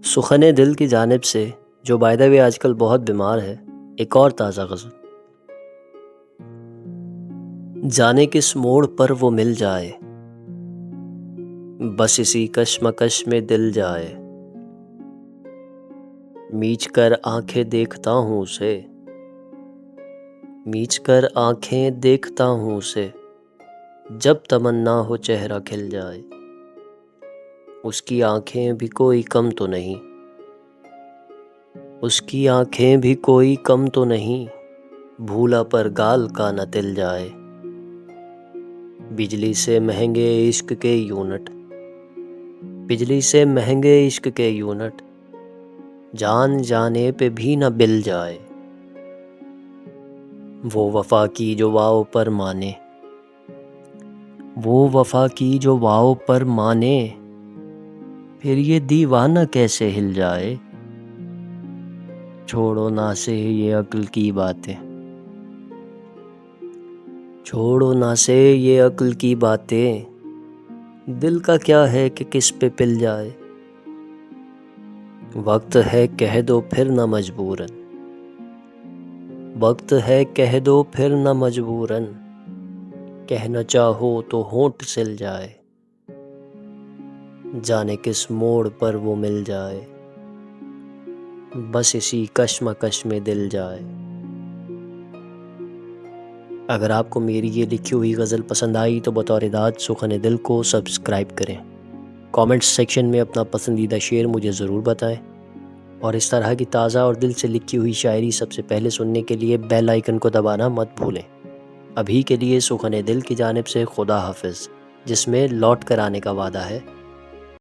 سخن دل کی جانب سے، جو بائی دا وے آج کل بہت بیمار ہے، ایک اور تازہ غزل۔ جانے کس موڑ پر وہ مل جائے، بس اسی کشمکش میں دل جائے۔ میچ کر آنکھیں دیکھتا ہوں اسے، میچ کر آنکھیں دیکھتا ہوں اسے، جب تمنا ہو چہرہ کھل جائے۔ اس کی آنکھیں بھی کوئی کم تو نہیں، اس کی آنکھیں بھی کوئی کم تو نہیں، بھولا پر گال کا نہ تل جائے۔ بجلی سے مہنگے عشق کے یونٹ، بجلی سے مہنگے عشق کے یونٹ، جان جانے پہ بھی نہ بل جائے۔ وہ وفا کی جو واو پر مانے، وہ وفا کی جو واو پر مانے، پھر یہ دیوانہ کیسے ہل جائے۔ چھوڑو نہ سے یہ عقل کی باتیں، چھوڑو نہ سے یہ عقل کی باتیں، دل کا کیا ہے کہ کس پہ پل جائے۔ وقت ہے کہہ دو پھر نہ مجبوراً، وقت ہے کہہ دو پھر نہ مجبوراً، کہنا چاہو تو ہونٹ سل جائے۔ جانے کس موڑ پر وہ مل جائے، بس اسی کشمکش میں دل جائے۔ اگر آپ کو میری یہ لکھی ہوئی غزل پسند آئی تو بطور داد سخن دل کو سبسکرائب کریں، کامنٹس سیکشن میں اپنا پسندیدہ شعر مجھے ضرور بتائیں، اور اس طرح کی تازہ اور دل سے لکھی ہوئی شاعری سب سے پہلے سننے کے لیے بیل آئیکن کو دبانا مت بھولیں۔ ابھی کے لیے سخن دل کی جانب سے خدا حافظ، جس میں لوٹ کر آنے کا وعدہ ہے۔